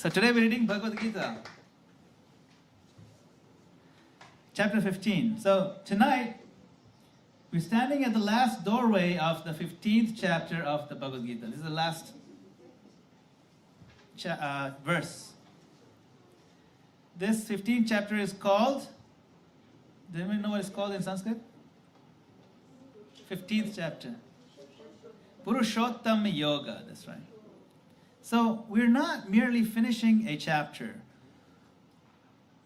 So today we're reading Bhagavad Gita, chapter 15. So tonight we're standing at the last doorway of the 15th chapter of the Bhagavad Gita. This is the last verse. This 15th chapter is called, does anyone know what it's called in Sanskrit? 15th chapter. Purushottam Yoga, that's right. So we're not merely finishing a chapter.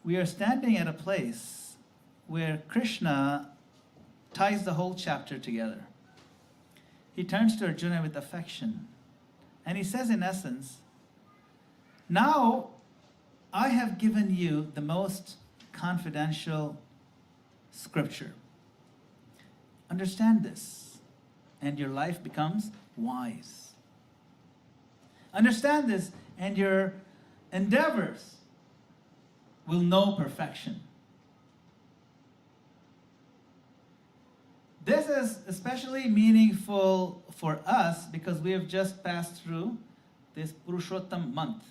We are standing at a place where Krishna ties the whole chapter together. He turns to Arjuna with affection. And he says in essence, now I have given you the most confidential scripture. Understand this, and your life becomes wise. Understand this, and your endeavors will know perfection. This is especially meaningful for us because we have just passed through this Purushottam month.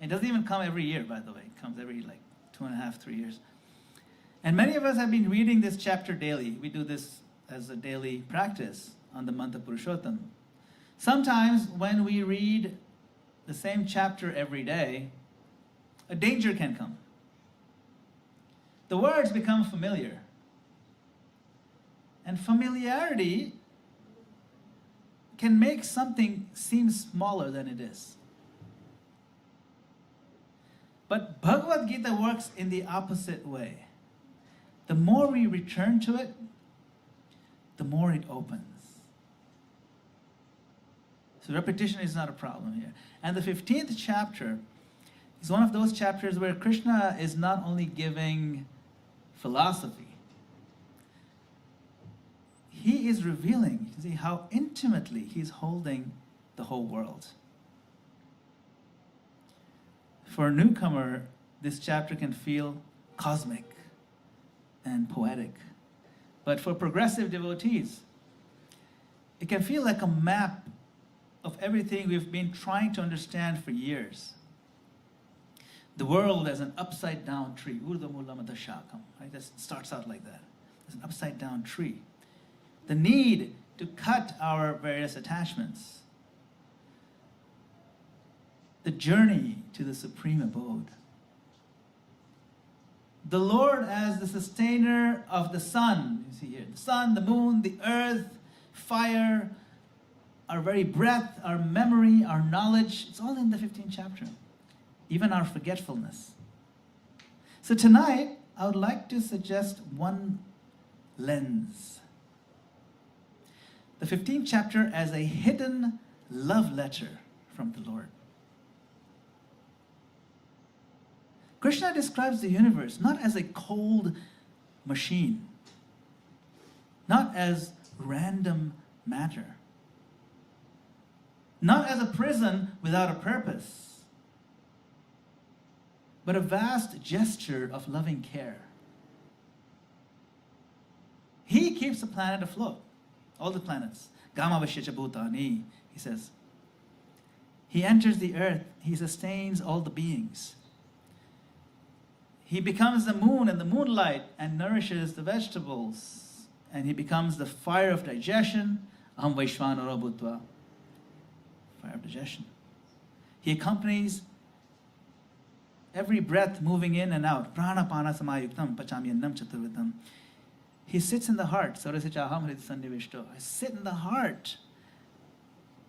It doesn't even come every year, by the way. It comes every 2.5, 3 years. And many of us have been reading this chapter daily. We do this as a daily practice on the month of Purushottam. Sometimes when we read the same chapter every day, a danger can come. The words become familiar. And familiarity can make something seem smaller than it is. But Bhagavad Gita works in the opposite way. The more we return to it, the more it opens. So repetition is not a problem here. And the 15th chapter is one of those chapters where Krishna is not only giving philosophy, he is revealing, you see, how intimately he's holding the whole world. For a newcomer, this chapter can feel cosmic and poetic. But for progressive devotees, it can feel like a map of everything we've been trying to understand for years. The world as an upside-down tree. Right? That starts out like that. It's an upside-down tree. The need to cut our various attachments. The journey to the supreme abode. The Lord as the sustainer of the sun. You see here, the sun, the moon, the earth, fire, our very breath, our memory, our knowledge. It's all in the 15th chapter. Even our forgetfulness. So tonight, I would like to suggest one lens. The 15th chapter as a hidden love letter from the Lord. Krishna describes the universe not as a cold machine, not as random matter, not as a prison without a purpose, but a vast gesture of loving care. He keeps the planet afloat, all the planets. Gamavashyacha bhutani, he says. He enters the earth, he sustains all the beings. He becomes the moon and the moonlight and nourishes the vegetables. And he becomes the fire of digestion. Aham Vaishvanaro Bhutva. Fire of digestion. He accompanies every breath moving in and out. Prana Pana Samayuktam Pachamyannam Chaturvitam. He sits in the heart. Sarasya Aham Hriti Sannivishto. I sit in the heart.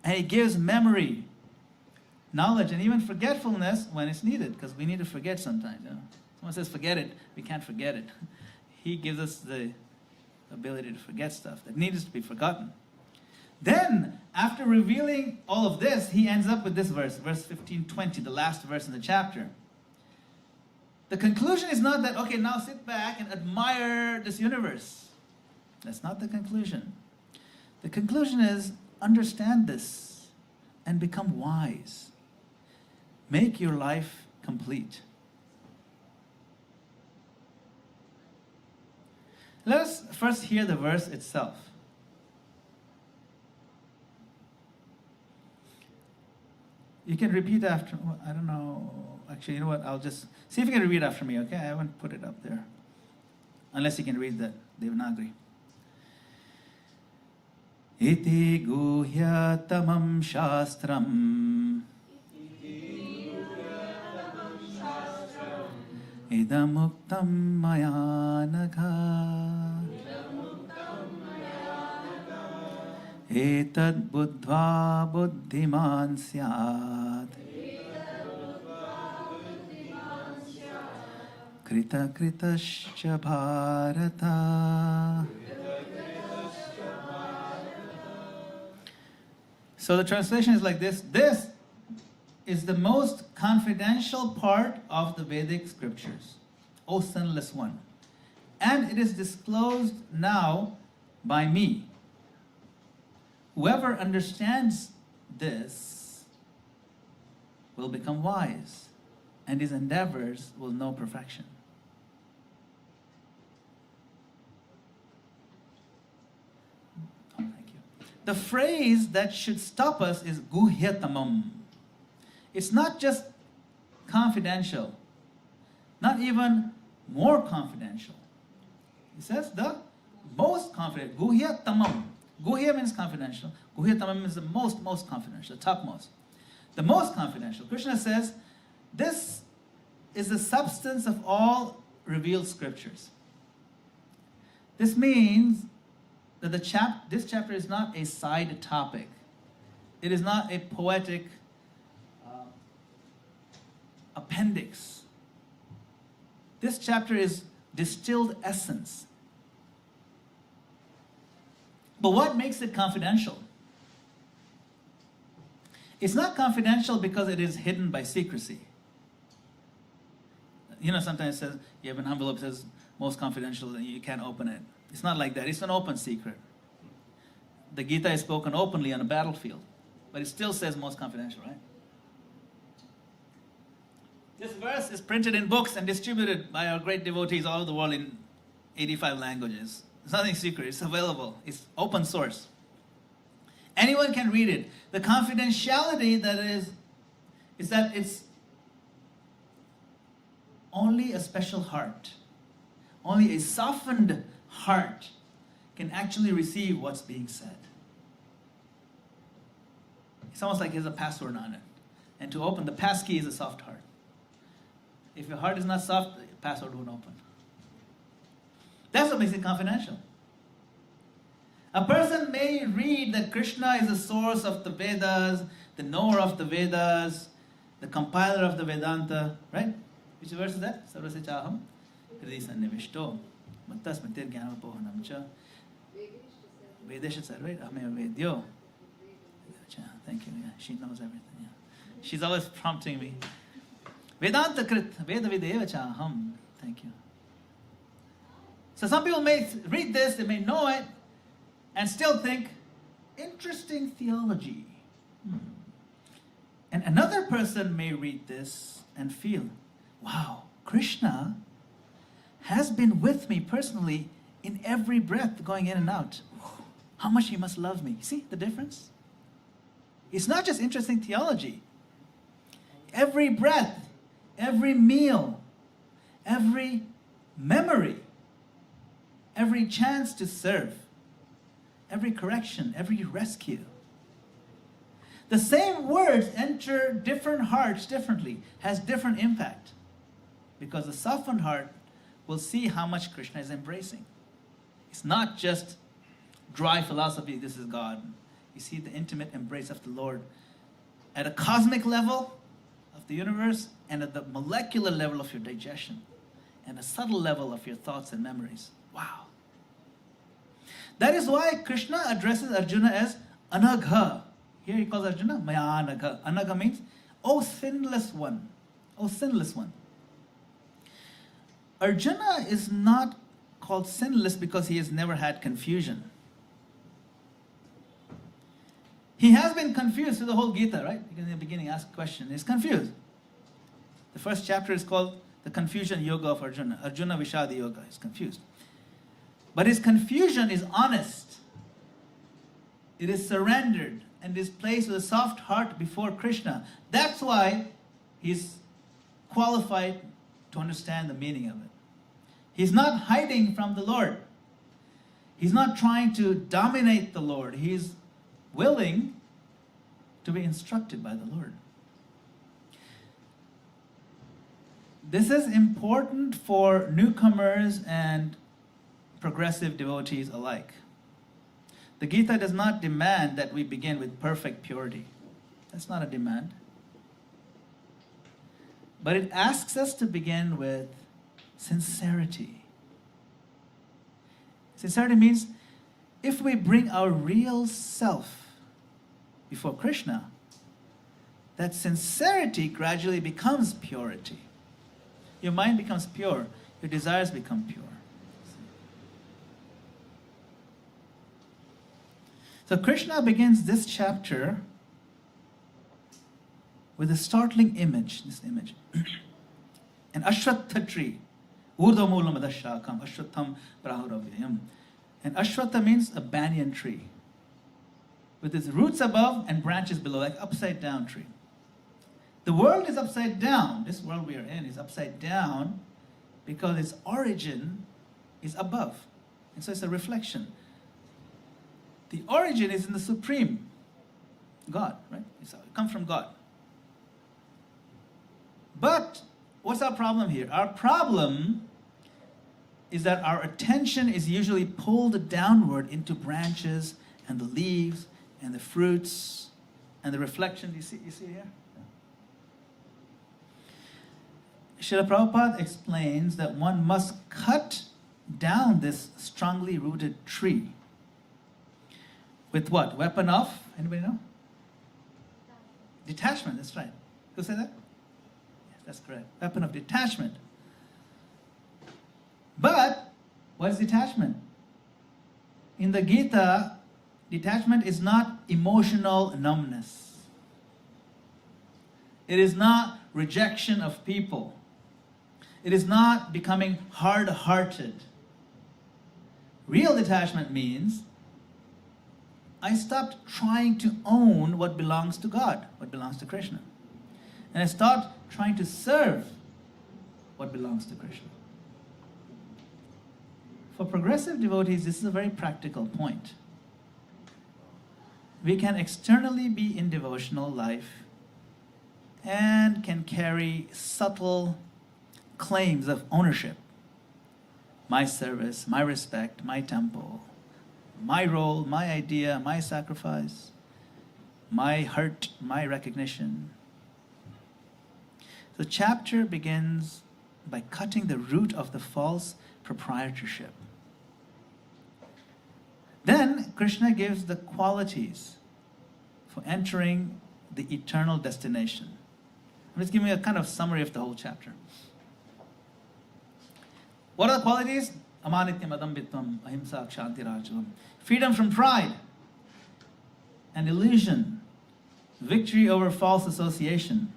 And he gives memory, knowledge, and even forgetfulness when it's needed. Because we need to forget sometimes. Someone says forget it, we can't forget it. He gives us the ability to forget stuff that needs to be forgotten. Then, after revealing all of this, he ends up with this verse, verse 15-20, the last verse in the chapter. The conclusion is not that, okay, now sit back and admire this universe. That's not the conclusion. The conclusion is, understand this and become wise. Make your life complete. Let us first hear the verse itself. You can repeat after, I don't know, actually, you know what, I'll just, see if you can repeat after me, okay? I haven't put it up there. Unless you can read that, Devanagari. Iti guhyatamam shastram idamuktam maya nagha etad buddhva buddhiman syat krita kritascha bharata. So the translation is like this. This is the most confidential part of the Vedic scriptures, O sinless one. And it is disclosed now by me. Whoever understands this will become wise, and his endeavors will know perfection. The phrase that should stop us is guhyatamam. It's not just confidential, not even more confidential. It says the most confident. Guhyatamam. Guhya means confidential. Guhyatamam is the most confidential, the topmost. The most confidential. Krishna says, this is the substance of all revealed scriptures. This means that this chapter is not a side topic. It is not a poetic appendix. This chapter is distilled essence. But what makes it confidential? It's not confidential because it is hidden by secrecy. You know, sometimes it says, you have an envelope that says most confidential and you can't open it. It's not like that. It's an open secret. The Gita is spoken openly on a battlefield, but it still says most confidential, right? This verse is printed in books and distributed by our great devotees all over the world in 85 languages. It's nothing secret. It's available. It's open source. Anyone can read it. The confidentiality that is that it's only a special heart, only a softened heart can actually receive what's being said. It's almost like there's a password on it. And to open, the passkey is a soft heart. If your heart is not soft, the password won't open. That's what makes it confidential. A person may read that Krishna is the source of the Vedas, the knower of the Vedas, the compiler of the Vedanta, right? Which verse is that? Sarvasya chaham hridi sannivishto mattasmitir jnanapohanam cha vedesha sarve ahme vedyo. Thank you. Yeah, she knows everything. Yeah. She's always prompting me. Vedanta krit veda videva chaham. Thank you. So some people may read this, they may know it, and still think, interesting theology. And another person may read this and feel, wow, Krishna has been with me personally in every breath going in and out. How much he must love me. See the difference? It's not just interesting theology. Every breath, every meal, every memory, every chance to serve, every correction, every rescue. The same words enter different hearts differently, has different impact. Because the softened heart will see how much Krishna is embracing. It's not just dry philosophy, this is God. You see the intimate embrace of the Lord at a cosmic level of the universe and at the molecular level of your digestion and a subtle level of your thoughts and memories. Wow. That is why Krishna addresses Arjuna as Anagha. Here he calls Arjuna Maya Anagha. Anagha means, O sinless one. O sinless one. Arjuna is not called sinless because he has never had confusion. He has been confused through the whole Gita, right? You can in the beginning ask a question. He's confused. The first chapter is called the confusion yoga of Arjuna. Arjuna Vishadi Yoga. He's confused. But his confusion is honest. It is surrendered. and is placed with a soft heart before Krishna. That's why he's qualified to understand the meaning of it. He's not hiding from the Lord. He's not trying to dominate the Lord. He's willing to be instructed by the Lord. This is important for newcomers and progressive devotees alike. The Gita does not demand that we begin with perfect purity. That's not a demand. But it asks us to begin with sincerity. Sincerity means if we bring our real self before Krishna, that sincerity gradually becomes purity. Your mind becomes pure, your desires become pure. So Krishna begins this chapter with a startling image, this image. An ashwatha tree. Urdhamulam adashakam ashwatham prahuravyayam. And ashwatha means a banyan tree, with its roots above and branches below, like upside down tree. The world is upside down. This world we are in is upside down because its origin is above. And so it's a reflection. The origin is in the supreme God, right? It comes from God. But what's our problem here? Our problem is that our attention is usually pulled downward into branches and the leaves and the fruits and the reflection. You see here? Srila Prabhupada explains that one must cut down this strongly rooted tree. With what? Weapon of? Anybody know? Detachment, that's right. Who said that? Yes, that's correct. Weapon of detachment. But, what is detachment? In the Gita, detachment is not emotional numbness. It is not rejection of people. It is not becoming hard-hearted. Real detachment means I stopped trying to own what belongs to God, what belongs to Krishna. And I stopped trying to serve what belongs to Krishna. For progressive devotees, this is a very practical point. We can externally be in devotional life and can carry subtle claims of ownership. My service, my respect, my temple, my role, my idea, my sacrifice, my hurt, my recognition. The chapter begins by cutting the root of the false proprietorship. Then Krishna gives the qualities for entering the eternal destination. I'm just giving you a kind of summary of the whole chapter. What are the qualities? Amanityam adambitvam ahimsa kshanti rajavam. Freedom from pride and illusion, victory over false association,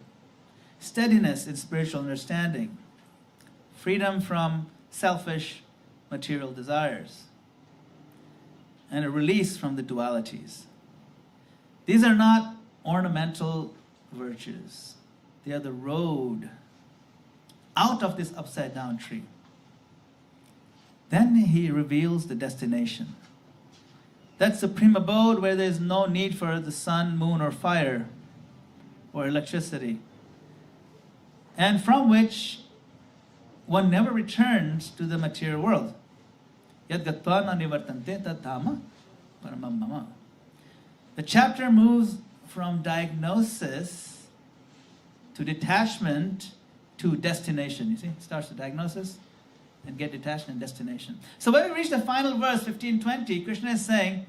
steadiness in spiritual understanding, freedom from selfish material desires, and a release from the dualities. These are not ornamental virtues. They are the road out of this upside down tree. Then he reveals the destination. That supreme abode where there is no need for the sun, moon, or fire, or electricity, and from which one never returns to the material world. Yad gatva na nivartante tad dhamma paramam mama. The chapter moves from diagnosis to detachment to destination. You see, it starts with diagnosis and get detached and destination. So when we reach the final verse, 15:20, Krishna is saying,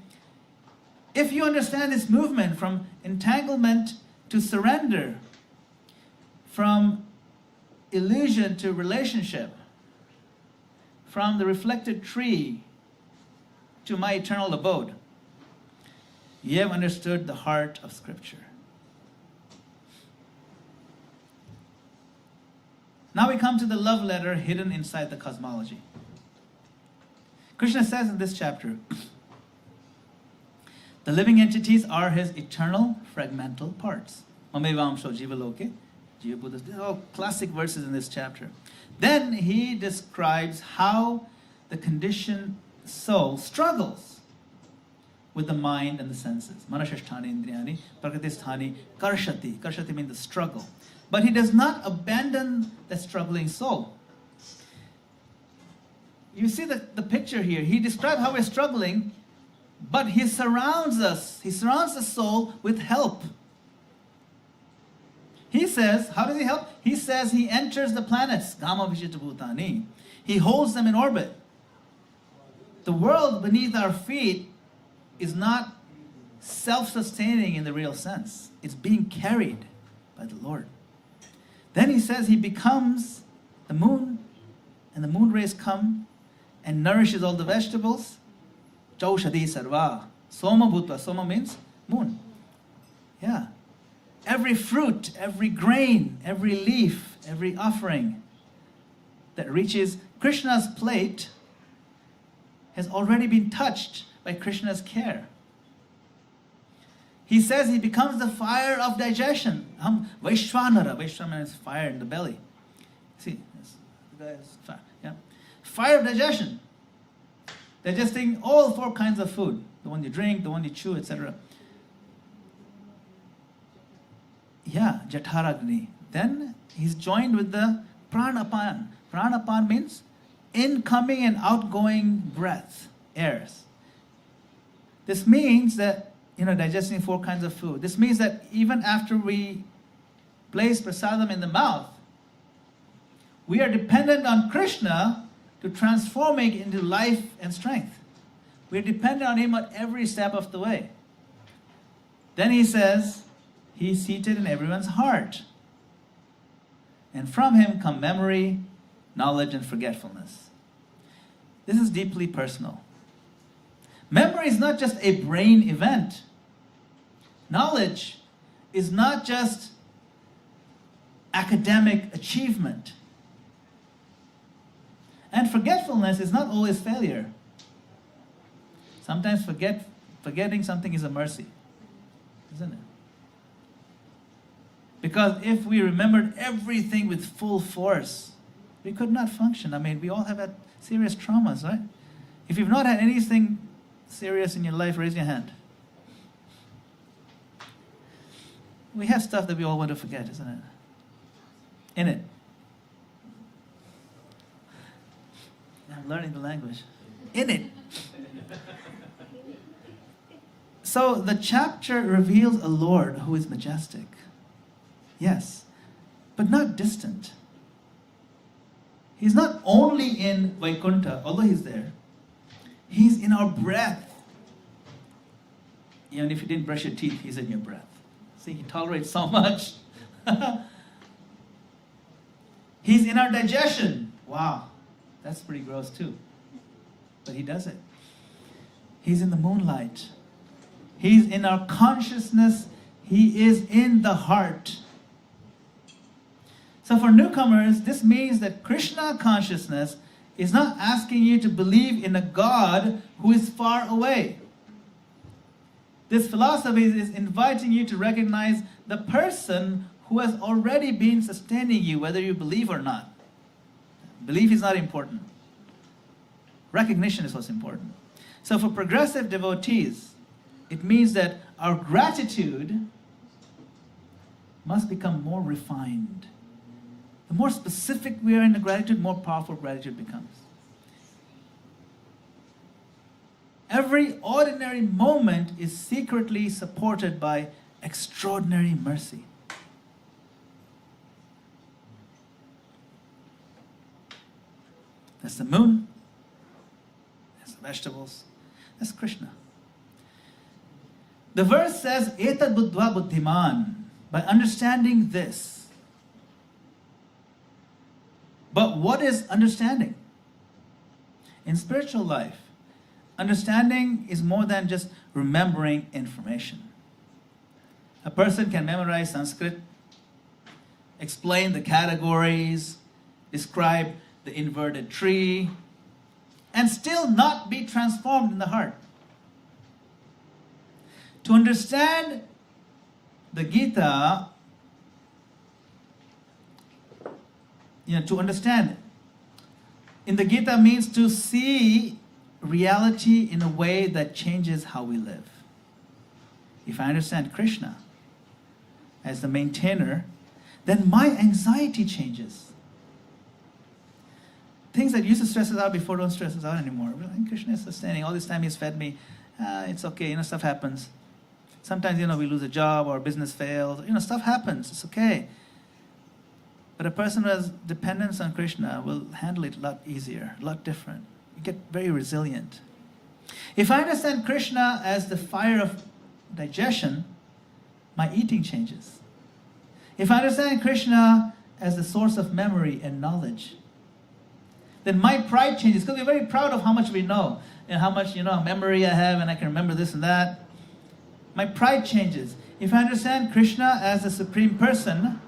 if you understand this movement from entanglement to surrender, from illusion to relationship, from the reflected tree to my eternal abode, you have understood the heart of Scripture. Now we come to the love letter hidden inside the cosmology. Krishna says in this chapter, The living entities are his eternal fragmental parts. Mamevamsho jivaloke. These are all classic verses in this chapter. Then he describes how the conditioned soul struggles with the mind and the senses. Manashasthani indriyani, prakritisthani, karshati. Karshati means the struggle. But he does not abandon the struggling soul. You see the picture here. He describes how we're struggling, but he surrounds us. He surrounds the soul with help. He says, how does he help? He says he enters the planets, Gama Vishita Bhutani. He holds them in orbit. The world beneath our feet is not self-sustaining in the real sense. It's being carried by the Lord. Then he says he becomes the moon, and the moon rays come and nourishes all the vegetables. Chaushadi sarva. Soma bhutva. Soma means moon. Yeah. Every fruit, every grain, every leaf, every offering that reaches Krishna's plate has already been touched by Krishna's care. He says he becomes the fire of digestion. Vaishwanara. Vaishwanara is fire in the belly. See, the guy is fire. Yeah. Fire of digestion. Digesting all four kinds of food. The one you drink, the one you chew, etc. Yeah, Jataragni. Then he's joined with the pranapan. Pranapan means incoming and outgoing breath, airs. This means that, digesting four kinds of food. This means that even after we place prasadam in the mouth, we are dependent on Krishna to transform it into life and strength. We are dependent on him at every step of the way. Then he says, he's seated in everyone's heart. And from him come memory, knowledge, and forgetfulness. This is deeply personal. Memory is not just a brain event. Knowledge is not just academic achievement. And forgetfulness is not always failure. Sometimes forgetting something is a mercy, isn't it? Because if we remembered everything with full force, we could not function. We all have had serious traumas, right? If you've not had anything serious in your life, raise your hand. We have stuff that we all want to forget, isn't it? In it. I'm learning the language. In it. So the chapter reveals a Lord who is majestic. Yes, but not distant. He's not only in Vaikuntha, although he's there. He's in our breath. Even if you didn't brush your teeth, he's in your breath. See, he tolerates so much. He's in our digestion. Wow, that's pretty gross too. But he does it. He's in the moonlight. He's in our consciousness. He is in the heart. So for newcomers, this means that Krishna consciousness is not asking you to believe in a God who is far away. This philosophy is inviting you to recognize the person who has already been sustaining you, whether you believe or not. Belief is not important. Recognition is what's important. So for progressive devotees, it means that our gratitude must become more refined. The more specific we are in the gratitude, more powerful gratitude becomes. Every ordinary moment is secretly supported by extraordinary mercy. That's the moon. That's the vegetables. That's Krishna. The verse says, Etad buddhva buddhiman. By understanding this. But what is understanding? In spiritual life, understanding is more than just remembering information. A person can memorize Sanskrit, explain the categories, describe the inverted tree, and still not be transformed in the heart. To understand the Gita, to understand in the Gita means to see reality in a way that changes how we live. If I understand Krishna as the maintainer, then my anxiety changes. Things that used to stress us out before don't stress us out anymore. Krishna is sustaining. All this time He's fed me. It's okay. Stuff happens. Sometimes, we lose a job or business fails. Stuff happens. It's okay. But a person who has dependence on Krishna will handle it a lot easier, a lot different. You get very resilient. If I understand Krishna as the fire of digestion, my eating changes. If I understand Krishna as the source of memory and knowledge, then my pride changes, because we're very proud of how much we know and how much memory I have and I can remember this and that. My pride changes. If I understand Krishna as the Supreme Person,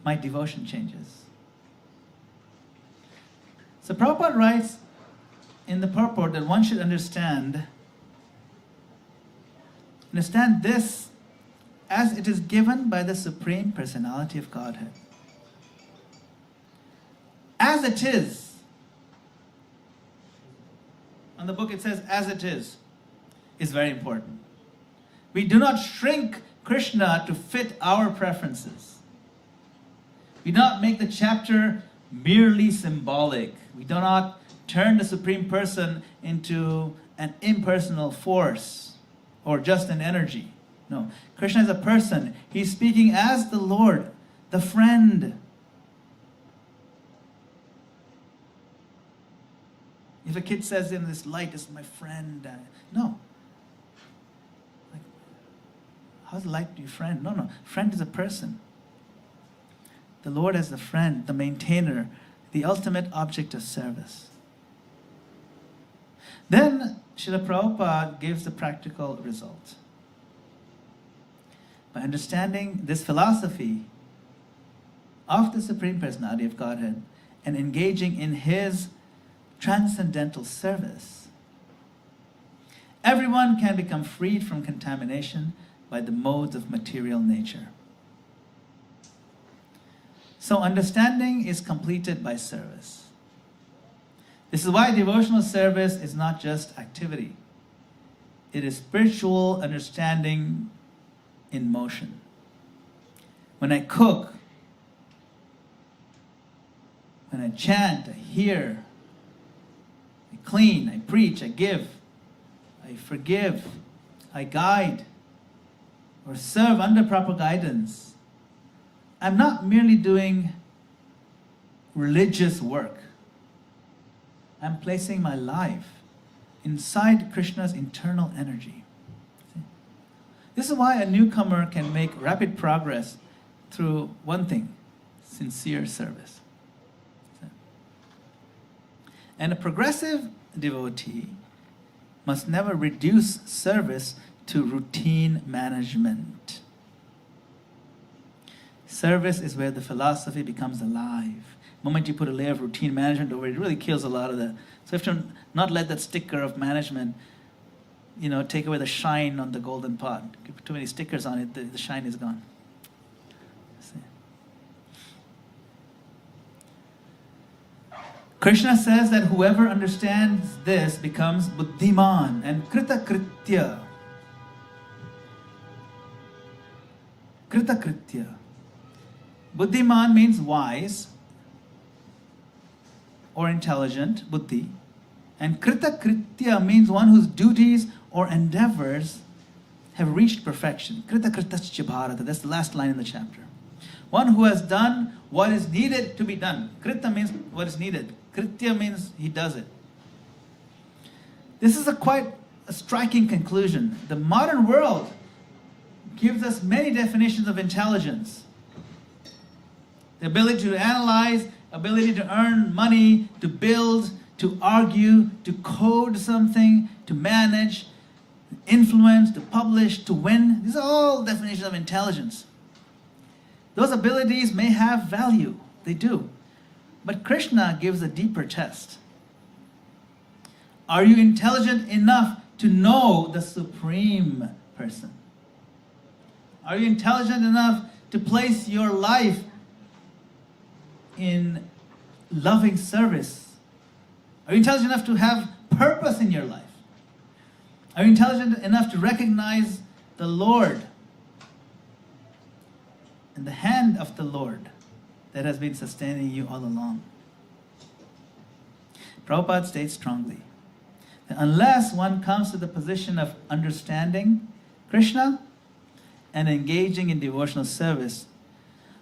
my devotion changes. So Prabhupada writes in the purport that one should understand this as it is given by the Supreme Personality of Godhead. As it is. On the book it says, as it is very important. We do not shrink Krishna to fit our preferences. We do not make the chapter merely symbolic. We do not turn the Supreme Person into an impersonal force or just an energy. No, Krishna is a person. He's speaking as the Lord, the friend. If a kid says, this light is my friend, no. How's light your friend? No. Friend is a person. The Lord as the friend, the maintainer, the ultimate object of service. Then Srila Prabhupada gives the practical result. By understanding this philosophy of the Supreme Personality of Godhead and engaging in His transcendental service, everyone can become freed from contamination by the modes of material nature. So understanding is completed by service. This is why devotional service is not just activity. It is spiritual understanding in motion. When I cook, when I chant, I hear, I clean, I preach, I give, I forgive, I guide, or serve under proper guidance, I'm not merely doing religious work. I'm placing my life inside Krishna's internal energy. This is why a newcomer can make rapid progress through one thing: sincere service. And a progressive devotee must never reduce service to routine management. Service is where the philosophy becomes alive. The moment you put a layer of routine management over it, it really kills a lot of that. So you have to not let that sticker of management, take away the shine on the golden pot. If you put too many stickers on it, the shine is gone. See? Krishna says that whoever understands this becomes buddhiman and kritakritya. Kritakritya. Buddhiman means wise or intelligent, buddhi. And kritakritya means one whose duties or endeavors have reached perfection. Kritakritascha bharata, that's the last line in the chapter. One who has done what is needed to be done. Krita means what is needed. Kritya means he does it. This is quite a striking conclusion. The modern world gives us many definitions of intelligence. The ability to analyze, ability to earn money, to build, to argue, to code something, to manage, influence, to publish, to win. These are all definitions of intelligence. Those abilities may have value. They do. But Krishna gives a deeper test. Are you intelligent enough to know the Supreme Person? Are you intelligent enough to place your life in loving service? Are you intelligent enough to have purpose in your life? Are you intelligent enough to recognize the Lord and the hand of the Lord that has been sustaining you all along? Prabhupada states strongly that unless one comes to the position of understanding Krishna and engaging in devotional service,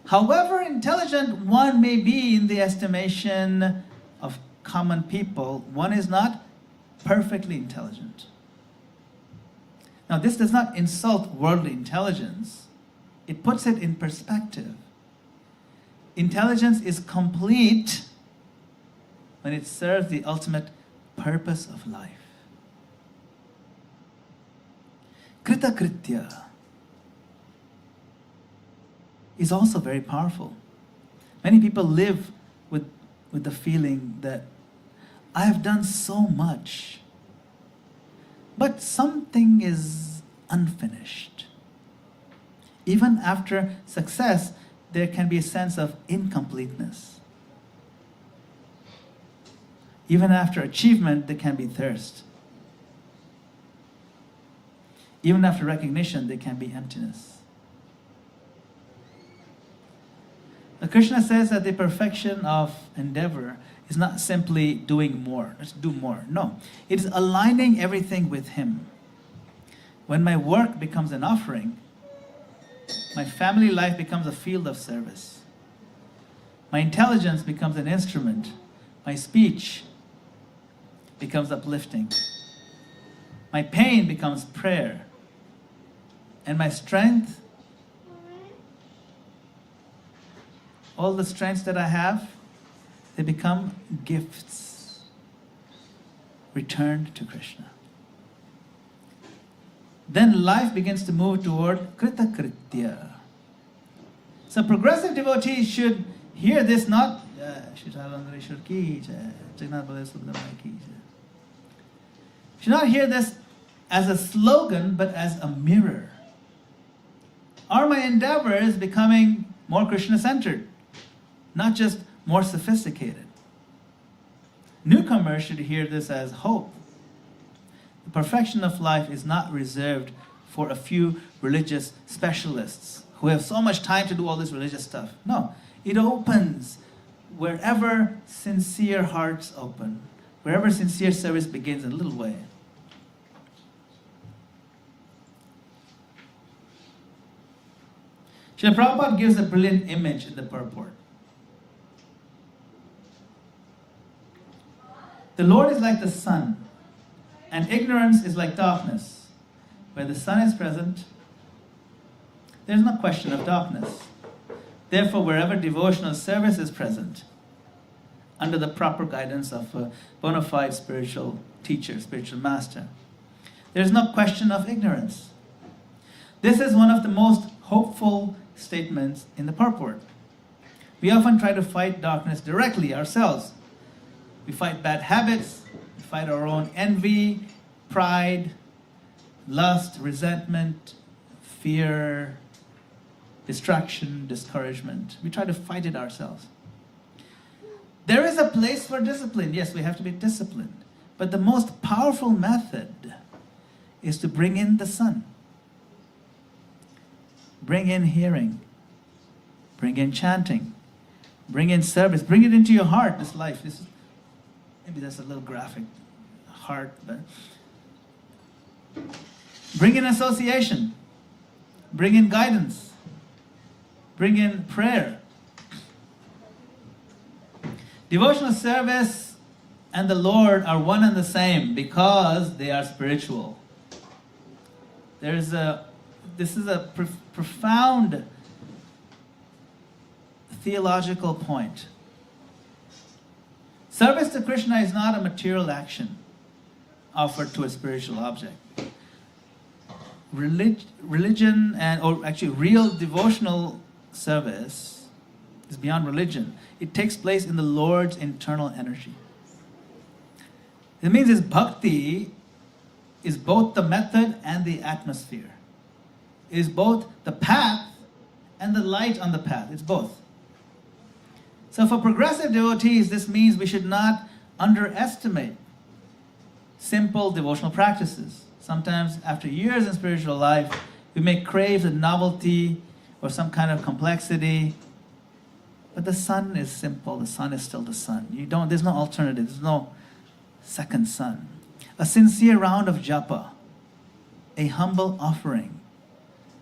however intelligent one may be in the estimation of common people, one is not perfectly intelligent. Now, this does not insult worldly intelligence. It puts it in perspective. Intelligence is complete when it serves the ultimate purpose of life. Kritakritya is also very powerful. Many people live with the feeling that I have done so much, but something is unfinished. Even after success, there can be a sense of incompleteness. Even after achievement, there can be thirst. Even after recognition, there can be emptiness. Krishna says that the perfection of endeavor is not simply doing more. Let's do more. No, it is aligning everything with Him. When my work becomes an offering, my family life becomes a field of service. My intelligence becomes an instrument. My speech becomes uplifting. My pain becomes prayer. And my strength, all the strengths that I have, they become gifts returned to Krishna. Then life begins to move toward kritakritya. So progressive devotees should hear this not should not hear this as a slogan, but as a mirror. Are my endeavors becoming more Krishna-centered, not just more sophisticated? Newcomers should hear this as hope. The perfection of life is not reserved for a few religious specialists who have so much time to do all this religious stuff. No, it opens wherever sincere hearts open, wherever sincere service begins in a little way. Srila Prabhupada gives a brilliant image in the purport. The Lord is like the sun, and ignorance is like darkness. Where the sun is present, there is no question of darkness. Therefore, wherever devotional service is present, under the proper guidance of a bona fide spiritual teacher, spiritual master, there is no question of ignorance. This is one of the most hopeful statements in the purport. We often try to fight darkness directly ourselves. We fight bad habits, we fight our own envy, pride, lust, resentment, fear, distraction, discouragement. We try to fight it ourselves. There is a place for discipline. Yes, we have to be disciplined. But the most powerful method is to bring in the sun. Bring in hearing. Bring in chanting. Bring in service. Bring it into your heart, this life. Maybe that's a little graphic. Heart, but bring in association. Bring in guidance. Bring in prayer. Devotional service and the Lord are one and the same because they are spiritual. This is a profound theological point. Service to Krishna is not a material action offered to a spiritual object. Religion or actually real devotional service is beyond religion. It takes place in the Lord's internal energy. It means his bhakti is both the method and the atmosphere. It is both the path and the light on the path. It's both. So for progressive devotees, this means we should not underestimate simple devotional practices. Sometimes after years in spiritual life, we may crave the novelty or some kind of complexity. But the sun is simple. The sun is still the sun. There's no alternative. There's no second sun. A sincere round of japa, a humble offering,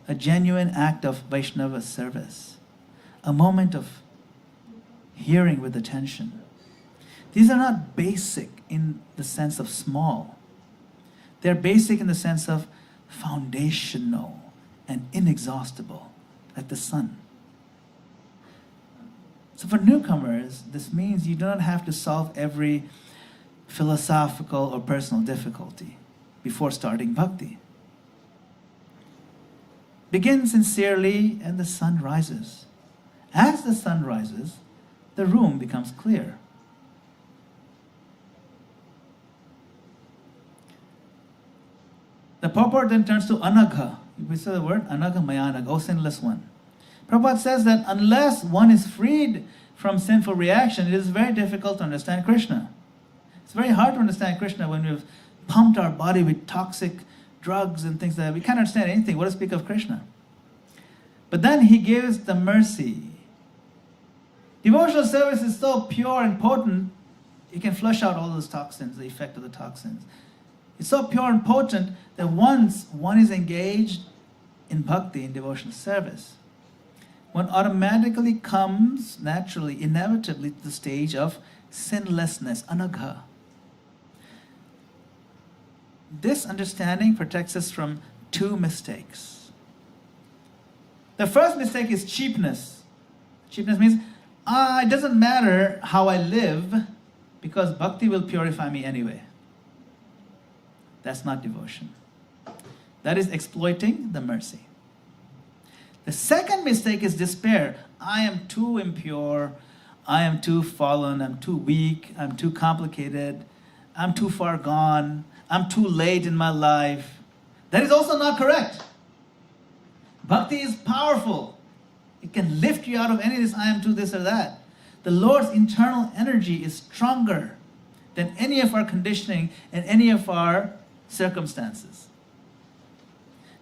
a genuine act of Vaishnava service, a moment of hearing with attention. These are not basic in the sense of small. They're basic in the sense of foundational and inexhaustible, like the sun. So for newcomers, this means you do not have to solve every philosophical or personal difficulty before starting bhakti. Begin sincerely and the sun rises. As the sun rises, the room becomes clear. The purport then turns to anagha. We say the word anagha mayanaga, O sinless one. Prabhupada says that unless one is freed from sinful reaction, it is very difficult to understand Krishna. It's very hard to understand Krishna when we've pumped our body with toxic drugs and things like that. We can't understand anything. What to speak of Krishna? But then he gives the mercy. Devotional service is so pure and potent, it can flush out all those toxins, the effect of the toxins. It's so pure and potent that once one is engaged in bhakti, in devotional service, one automatically comes naturally, inevitably to the stage of sinlessness, anagha. This understanding protects us from two mistakes. The first mistake is cheapness. Cheapness means, it doesn't matter how I live because bhakti will purify me anyway. That's not devotion. That is exploiting the mercy. The second mistake is despair. I am too impure. I am too fallen. I'm too weak. I'm too complicated. I'm too far gone. I'm too late in my life. That is also not correct. Bhakti is powerful. It can lift you out of any of this, I am too this or that. The Lord's internal energy is stronger than any of our conditioning and any of our circumstances.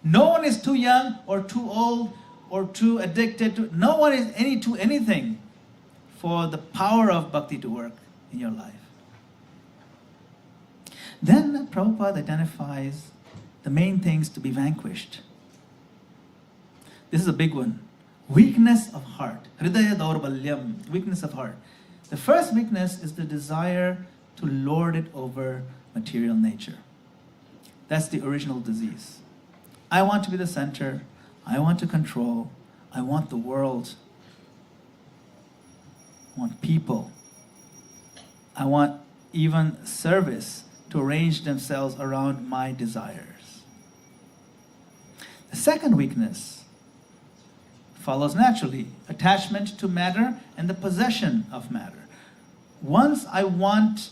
No one is too young or too old or too addicted to, no one is to anything for the power of bhakti to work in your life. Then Prabhupada identifies the main things to be vanquished. This is a big one. Weakness of heart. Hridaya daurbalyam. Weakness of heart. The first weakness is the desire to lord it over material nature. That's the original disease. I want to be the center. I want to control. I want the world. I want people. I want even service to arrange themselves around my desires. The second weakness follows naturally. Attachment to matter and the possession of matter. Once I want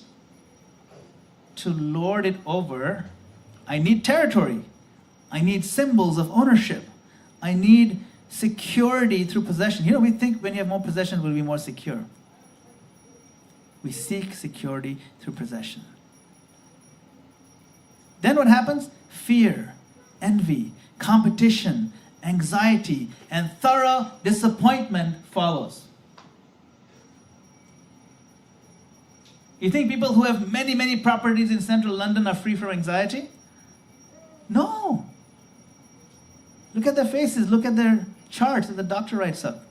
to lord it over, I need territory. I need symbols of ownership. I need security through possession. We think when you have more possession, we'll be more secure. We seek security through possession. Then what happens? Fear, envy, competition, anxiety, and thorough disappointment follows. You think people who have many, many properties in central London are free from anxiety? No. Look at their faces, look at their charts that the doctor writes up.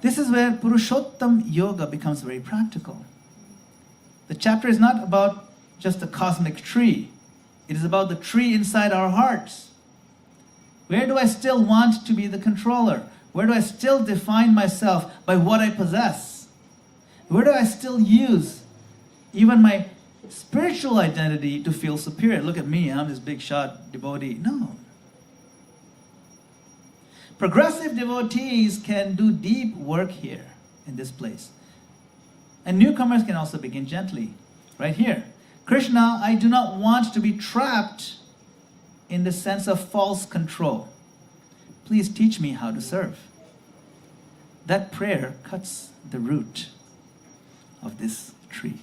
This is where Purushottam Yoga becomes very practical. The chapter is not about just a cosmic tree. It is about the tree inside our hearts. Where do I still want to be the controller? Where do I still define myself by what I possess? Where do I still use even my spiritual identity to feel superior? Look at me, I'm this big shot devotee. No. Progressive devotees can do deep work here in this place. And newcomers can also begin gently, right here. Krishna, I do not want to be trapped in the sense of false control. Please teach me how to serve. That prayer cuts the root of this tree.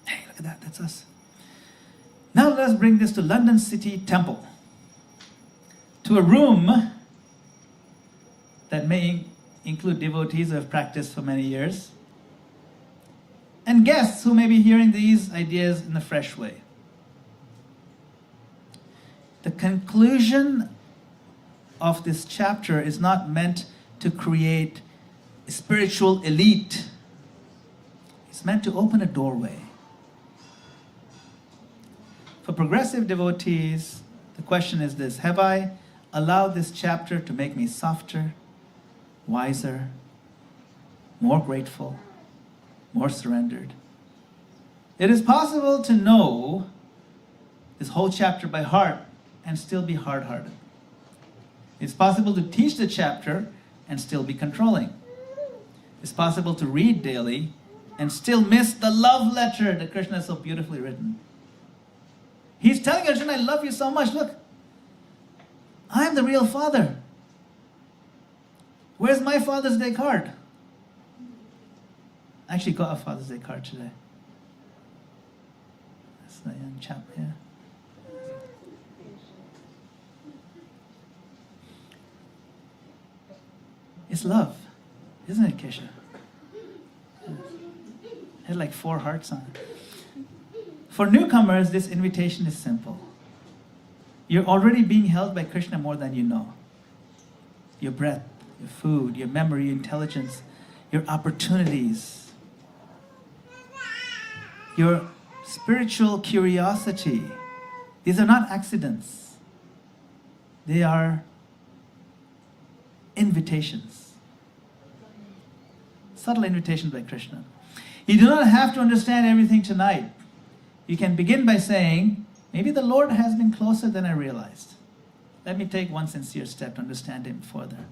Hey, look at that, that's us. Now let us bring this to London City Temple, to a room that may include devotees who have practiced for many years, and guests who may be hearing these ideas in a fresh way. The conclusion of this chapter is not meant to create a spiritual elite. It's meant to open a doorway. For progressive devotees, the question is this: have I allowed this chapter to make me softer, wiser, more grateful, more surrendered? It is possible to know this whole chapter by heart and still be hard-hearted. It's possible to teach the chapter and still be controlling. It's possible to read daily and still miss the love letter that Krishna has so beautifully written. He's telling Arjuna, I love you so much. Look, I'm the real father. Where's my Father's Day card? I actually got a Father's Day card today. That's the young chap here. It's love, isn't it, Kesha? It had like 4 hearts on it. For newcomers, this invitation is simple. You're already being held by Krishna more than you know. Your breath, your food, your memory, your intelligence, your opportunities, your spiritual curiosity. These are not accidents. They are invitations. Subtle invitations by Krishna. You do not have to understand everything tonight. You can begin by saying, maybe the Lord has been closer than I realized. Let me take one sincere step to understand Him further.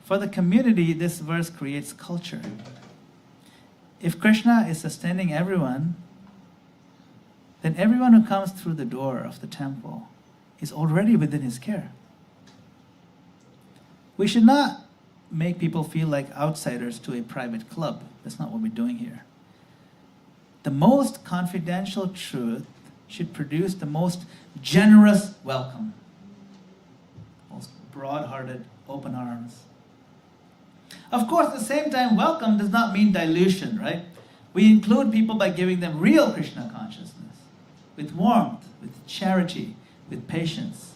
For the community, this verse creates culture. If Krishna is sustaining everyone, then everyone who comes through the door of the temple is already within His care. We should not make people feel like outsiders to a private club. That's not what we're doing here. The most confidential truth should produce the most generous welcome, most broad-hearted, open arms. Of course, at the same time, welcome does not mean dilution, right? We include people by giving them real Krishna consciousness, with warmth, with charity, with patience.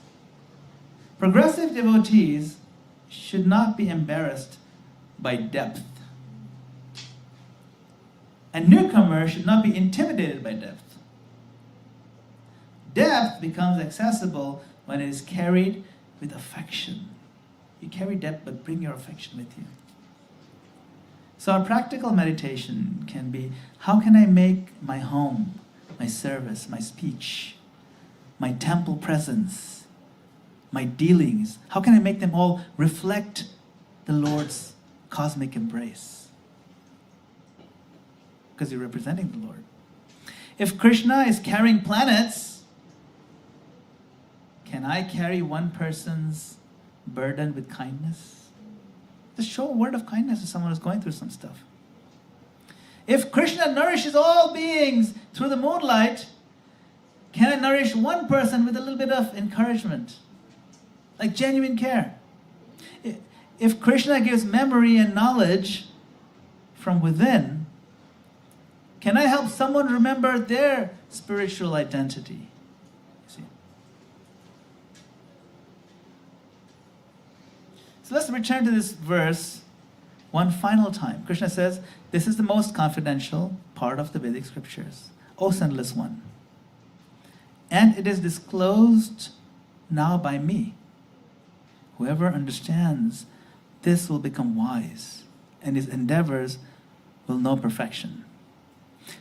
Progressive devotees should not be embarrassed by depth. And newcomers should not be intimidated by depth. Depth becomes accessible when it is carried with affection. You carry depth, but bring your affection with you. So our practical meditation can be, how can I make my home, my service, my speech, my temple presence, my dealings, how can I make them all reflect the Lord's cosmic embrace? Because you're representing the Lord. If Krishna is carrying planets, can I carry one person's burden with kindness? Just show a word of kindness to someone who's going through some stuff. If Krishna nourishes all beings through the moonlight, can I nourish one person with a little bit of encouragement? Like genuine care. If Krishna gives memory and knowledge from within, can I help someone remember their spiritual identity? You see? So let's return to this verse one final time. Krishna says, this is the most confidential part of the Vedic scriptures. O Sinless One. And it is disclosed now by me. Whoever understands this will become wise, and his endeavors will know perfection.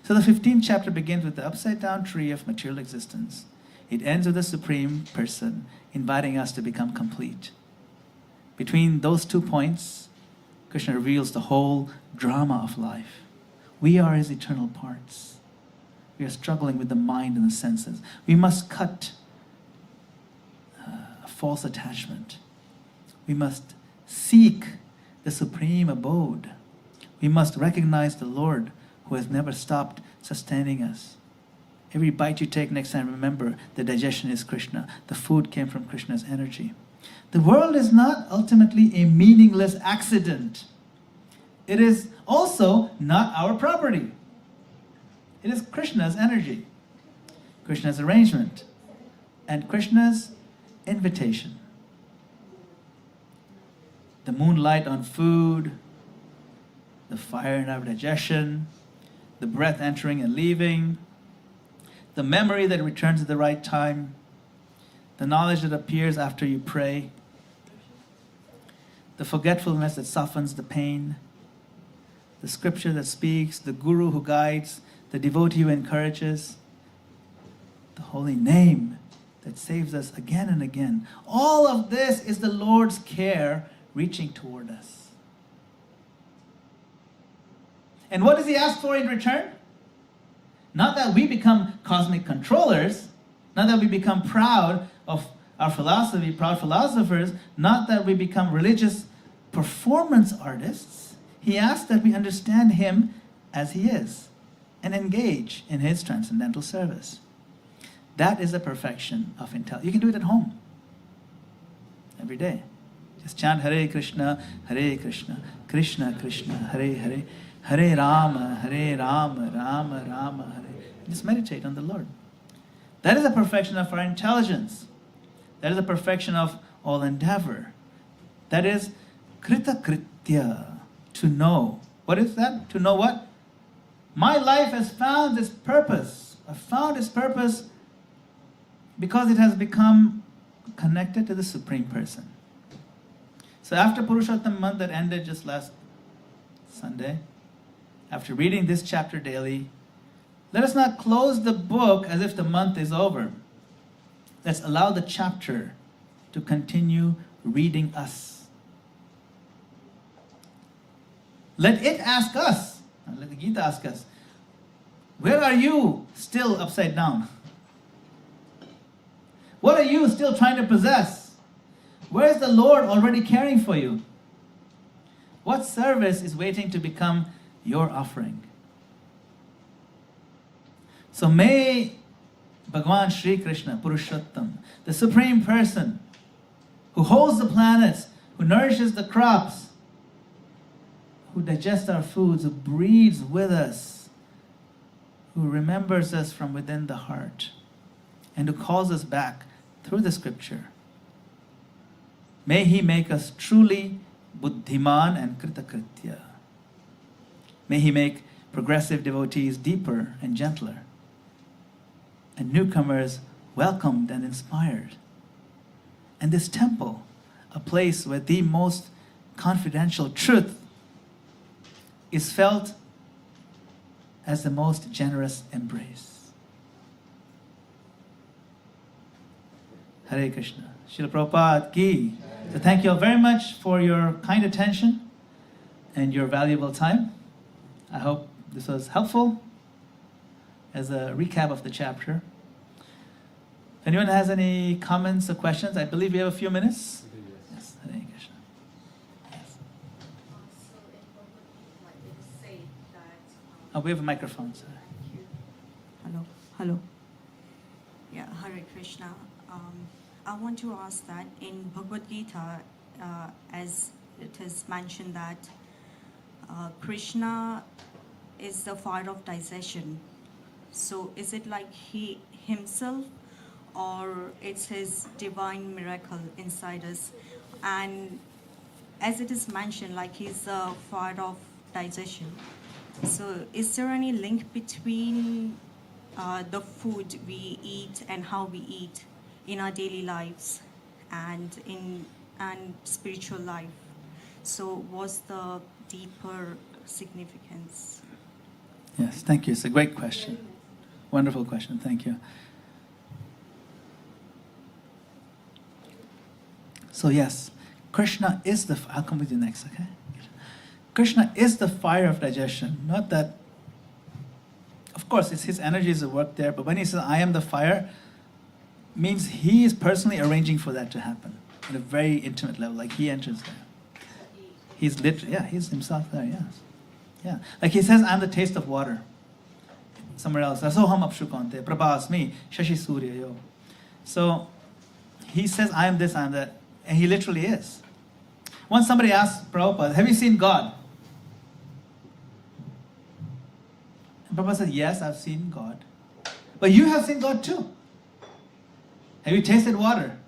So the 15th chapter begins with the upside-down tree of material existence. It ends with the Supreme Person inviting us to become complete. Between those 2 points, Krishna reveals the whole drama of life. We are his eternal parts. We are struggling with the mind and the senses. We must cut a false attachment. We must seek the supreme abode. We must recognize the Lord who has never stopped sustaining us. Every bite you take next time, remember the digestion is Krishna. The food came from Krishna's energy. The world is not ultimately a meaningless accident. It is also not our property. It is Krishna's energy, Krishna's arrangement, and Krishna's invitation. The moonlight on food, the fire in our digestion, the breath entering and leaving, the memory that returns at the right time, the knowledge that appears after you pray, the forgetfulness that softens the pain, the scripture that speaks, the guru who guides, the devotee who encourages, the holy name that saves us again and again. All of this is the Lord's care reaching toward us. And what does he ask for in return? Not that we become cosmic controllers, not that we become proud of our philosophy, proud philosophers, not that we become religious performance artists. He asks that we understand him as he is and engage in his transcendental service. That is the perfection of intelligence. You can do it at home every day. Just chant Hare Krishna, Krishna Krishna, Hare Hare, Hare Rama, Rama Rama, Hare. Just meditate on the Lord. That is the perfection of our intelligence. That is the perfection of all endeavor. That is Krita Kritya, to know. What is that? To know what? My life has found its purpose. I found its purpose because it has become connected to the Supreme Person. So after Purushottam month that ended just last Sunday, after reading this chapter daily, let us not close the book as if the month is over. Let's allow the chapter to continue reading us. Let it ask us, let the Gita ask us, where are you still upside down? What are you still trying to possess? Where is the Lord already caring for you? What service is waiting to become your offering? So may Bhagavan Sri Krishna, Purushottam, the Supreme Person, who holds the planets, who nourishes the crops, who digests our foods, who breathes with us, who remembers us from within the heart, and who calls us back through the scripture. May he make us truly buddhiman and kritakritya. May he make progressive devotees deeper and gentler, and newcomers welcomed and inspired. And this temple, a place where the most confidential truth is felt as the most generous embrace. Hare Krishna. Srila Prabhupada ki. So thank you all very much for your kind attention and your valuable time. I hope this was helpful as a recap of the chapter. If anyone has any comments or questions, I believe we have a few minutes. Yes, Hare Krishna. Yes. So in Bhagavad Gita, it say that... Oh, we have a microphone, sir. Thank you. Hello. Yeah, Hare Krishna. I want to ask that in Bhagavad Gita, as it is mentioned that Krishna is the fire of digestion. So is it like he himself, or it's his divine miracle inside us? And as it is mentioned, like he's the fire of digestion. So is there any link between the food we eat and how we eat in our daily lives and spiritual life? So what's the deeper significance? Yes, thank you. It's a great question. Wonderful question. Thank you. So yes, Krishna is the... I'll come with you next, okay? Krishna is the fire of digestion, not that. Of course, it's his energies at work there, but when he says, I am the fire, means he is personally arranging for that to happen at a very intimate level, like he enters there. He's literally, yeah, he's himself there, yes. Yeah. Like he says, I'm the taste of water. Somewhere else, Asoham apshukante, prabhasmi, shashi surya yo. So he says, I am this, I am that, and he literally is. Once somebody asked Prabhupada, have you seen God? And Prabhupada said, yes, I've seen God. But you have seen God too. Have you tasted water?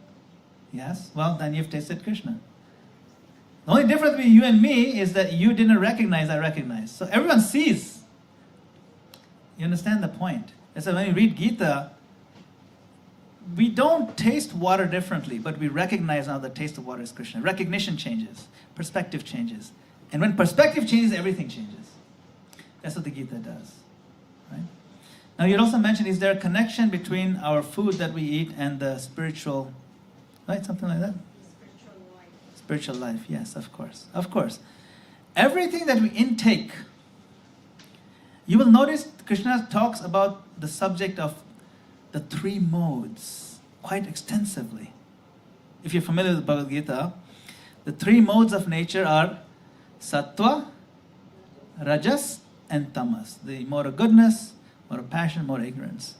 Yes. Well, then you've tasted Krishna. The only difference between you and me is that you didn't recognize, I recognize. So everyone sees. You understand the point? That's why when you read Gita, we don't taste water differently, but we recognize now the taste of water is Krishna. Recognition changes. Perspective changes. And when perspective changes, everything changes. That's what the Gita does. Right? Now you'd also mentioned, is there a connection between our food that we eat and the spiritual, right? Something like that? Spiritual life, yes, of course. Of course. Everything that we intake, you will notice Krishna talks about the subject of the three modes quite extensively. If you're familiar with Bhagavad Gita, the three modes of nature are sattva, rajas, and tamas. The mode of goodness, mode of passion, mode of ignorance.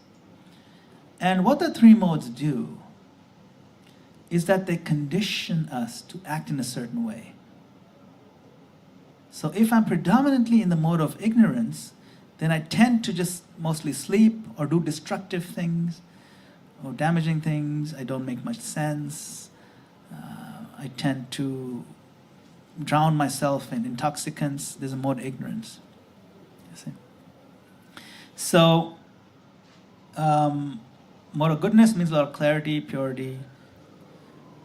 And what the three modes do is that they condition us to act in a certain way. So if I'm predominantly in the mode of ignorance, then I tend to just mostly sleep or do destructive things or damaging things. I don't make much sense. I tend to drown myself in intoxicants. There's a mode of ignorance. You see? So, mode of goodness means a lot of clarity, purity,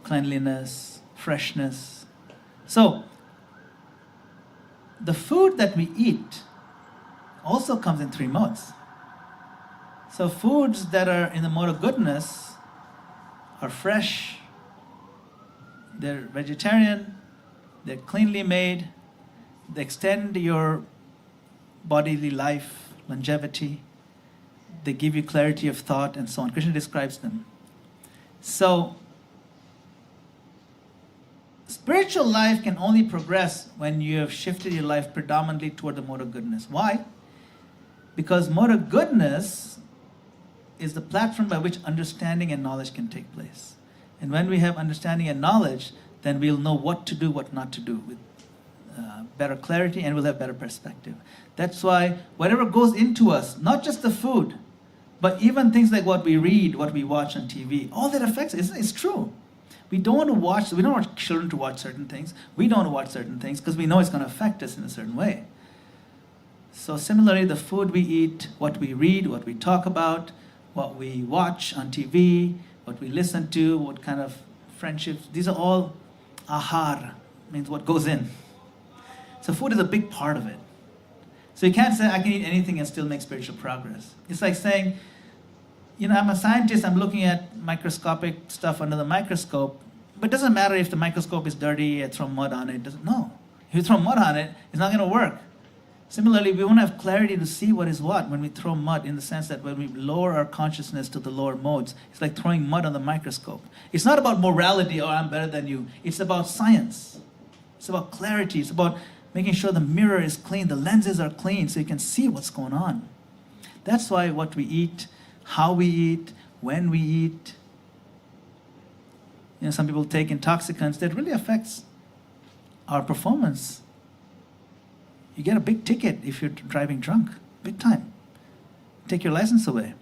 cleanliness, freshness. So, the food that we eat also comes in three modes. So foods that are in the mode of goodness are fresh, they're vegetarian, they're cleanly made, they extend your bodily life, longevity, they give you clarity of thought and so on. Krishna describes them. So spiritual life can only progress when you have shifted your life predominantly toward the mode of goodness. Why? Because mode of goodness is the platform by which understanding and knowledge can take place. And when we have understanding and knowledge, then we'll know what to do, what not to do with better clarity, and we'll have better perspective. That's why whatever goes into us, not just the food, but even things like what we read, what we watch on TV, all that affects us. It's true. We don't want children to watch certain things. We don't watch certain things because we know it's going to affect us in a certain way. So similarly, the food we eat, what we read, what we talk about, what we watch on TV, what we listen to, what kind of friendships, these are all ahar, means what goes in. So food is a big part of it. So you can't say, I can eat anything and still make spiritual progress. It's like saying, I'm a scientist, I'm looking at microscopic stuff under the microscope, but it doesn't matter if the microscope is dirty, I throw mud on it. No. If you throw mud on it, it's not going to work. Similarly, we want to have clarity to see what is what when we throw mud, in the sense that when we lower our consciousness to the lower modes, it's like throwing mud on the microscope. It's not about morality or I'm better than you. It's about science. It's about clarity. It's about making sure the mirror is clean, the lenses are clean, so you can see what's going on. That's why what we eat, how we eat, when we eat. Some people take intoxicants that really affects our performance. You get a big ticket if you're driving drunk, big time. Take your license away.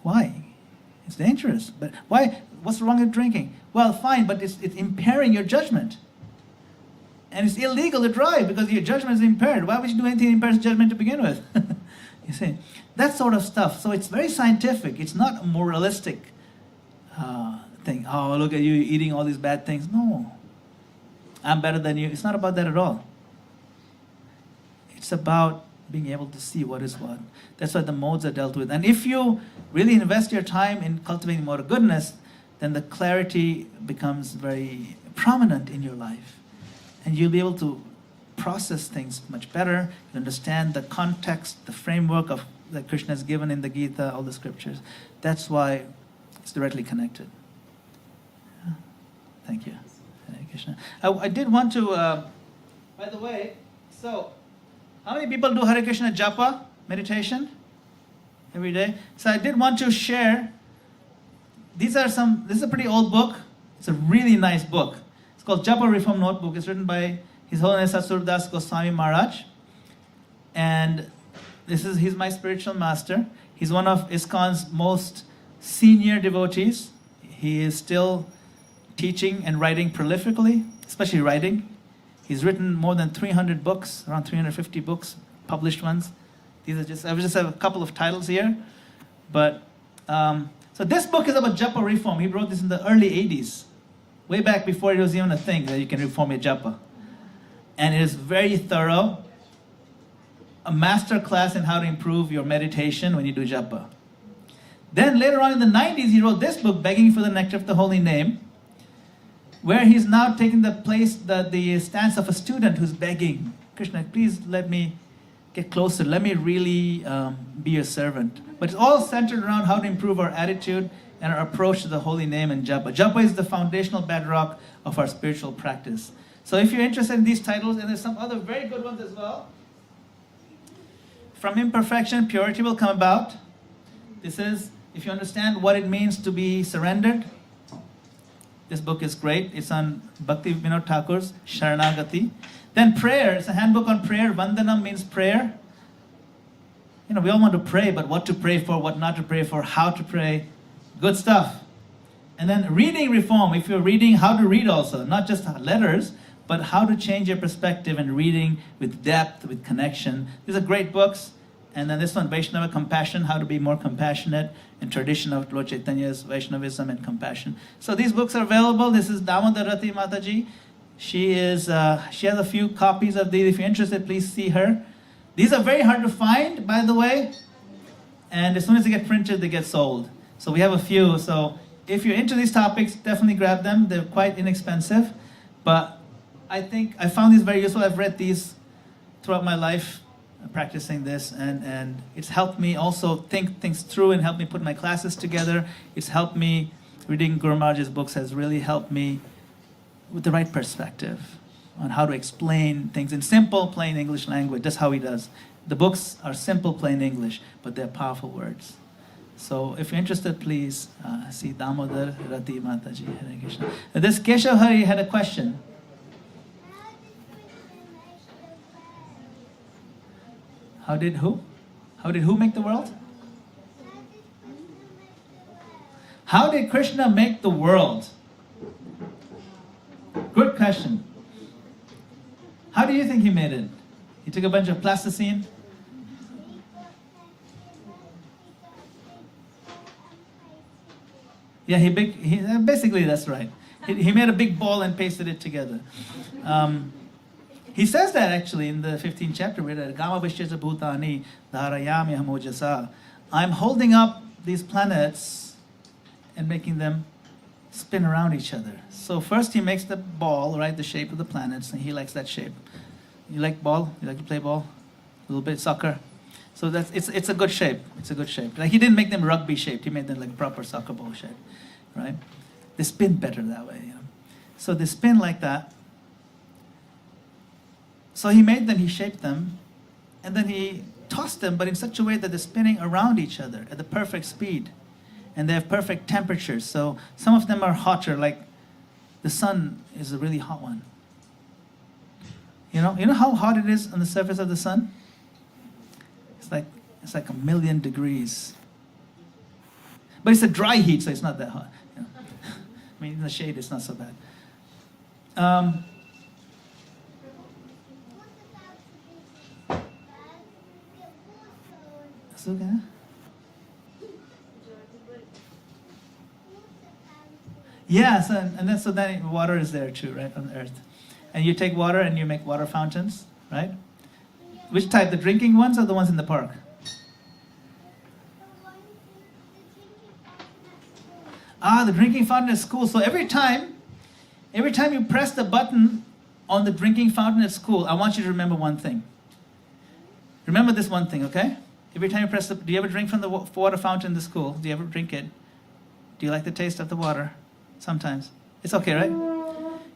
Why? It's dangerous. But why? What's wrong with drinking? Well, fine, but it's impairing your judgment. And it's illegal to drive because your judgment is impaired. Why would you do anything that impairs judgment to begin with? You see, that sort of stuff. So it's very scientific. It's not a moralistic thing. Oh, look at you eating all these bad things. No. I'm better than you. It's not about that at all. It's about being able to see what is what. That's why the modes are dealt with. And if you really invest your time in cultivating mode of goodness, then the clarity becomes very prominent in your life. And you'll be able to process things much better. You understand the context, the framework of that Krishna has given in the Gita, all the scriptures. That's why it's directly connected. Yeah. Thank you. Hare Krishna. I did want to, by the way, so how many people do Hare Krishna japa, meditation, every day? So I did want to share, this is a pretty old book. It's a really nice book. It's called Japa Reform Notebook. It's written by His Holiness Satsuradas Goswami Maharaj. And he's my spiritual master. He's one of ISKCON's most senior devotees. He is still teaching and writing prolifically, especially writing. He's written more than 300 books, around 350 books, published ones. I just have a couple of titles here. But, so this book is about japa reform. He wrote this in the early 80s, way back before it was even a thing that you can reform your japa. And it is very thorough. A master class in how to improve your meditation when you do japa. Then later on in the 90s, he wrote this book, Begging for the Nectar of the Holy Name, where he's now taken the stance of a student who's begging, Krishna, please let me get closer. Let me really be your servant. But it's all centered around how to improve our attitude and our approach to the holy name and japa. Japa is the foundational bedrock of our spiritual practice. So if you're interested in these titles, and there's some other very good ones as well. From imperfection, purity will come about. This is, if you understand what it means to be surrendered, this book is great. It's on Bhakti Vinod Thakur's Sharanagati. Then prayer, it's a handbook on prayer. Vandanam means prayer. You know, we all want to pray, but what to pray for, what not to pray for, how to pray. Good stuff. And then reading reform, if you're reading, how to read also. Not just letters, but how to change your perspective and reading with depth, with connection. These are great books. And then this one, Vaishnava Compassion, how to be more compassionate in tradition of Lord Chaitanya's Vaishnavism and compassion. So these books are available. This is Damodarati Mataji. She has a few copies of these. If you're interested, please see her. These are very hard to find, by the way. And as soon as they get printed, they get sold. So we have a few. So if you're into these topics, definitely grab them. They're quite inexpensive. But I think I found these very useful. I've read these throughout my life, practicing this, and it's helped me also think things through and helped me put my classes together. It's helped me, reading Guru Maharaj's books has really helped me with the right perspective on how to explain things in simple, plain English language. That's how he does. The books are simple, plain English, but they're powerful words. So if you're interested, please see Damodar Rati Mataji. Hare Krishna. This Keshav Hari had a question. How did who make the world? How did Krishna make the world? Good question. How do you think he made it? He took a bunch of plasticine? Yeah, basically that's right. He made a big ball and pasted it together. He says that actually in the 15th chapter, where Gama Vishyata Bhutani Dharayami Hamojasa. I'm holding up these planets and making them spin around each other. So first he makes the ball, right, the shape of the planets, and he likes that shape. You like ball? You like to play ball? A little bit soccer? So it's a good shape. It's a good shape. Like he didn't make them rugby shaped. He made them like proper soccer ball shape, right? They spin better that way. You know? So they spin like that. So he made them, he shaped them, and then he tossed them, but in such a way that they're spinning around each other at the perfect speed. And they have perfect temperatures. So some of them are hotter, like the sun is a really hot one. You know how hot it is on the surface of the sun? It's like 1,000,000 degrees. But it's a dry heat, so it's not that hot. You know? I mean, in the shade, it's not so bad. Okay. Yeah, so then water is there too, right, on the earth. And you take water and you make water fountains, right? Which type, the drinking ones or the ones in the park? The drinking fountain is cool. So every time you press the button on the drinking fountain at school, I want you to remember one thing. Remember this one thing, okay? Every time you press do you ever drink from the water fountain in the school? Do you ever drink it? Do you like the taste of the water? Sometimes. It's okay, right?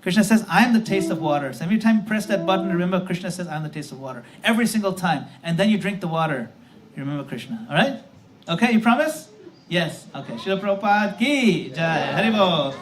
Krishna says, I am the taste of water. So every time you press that button, remember Krishna says, I am the taste of water. Every single time. And then you drink the water. You remember Krishna. All right? Okay, you promise? Yes. Okay. Srila Prabhupada ki jai. Haribol.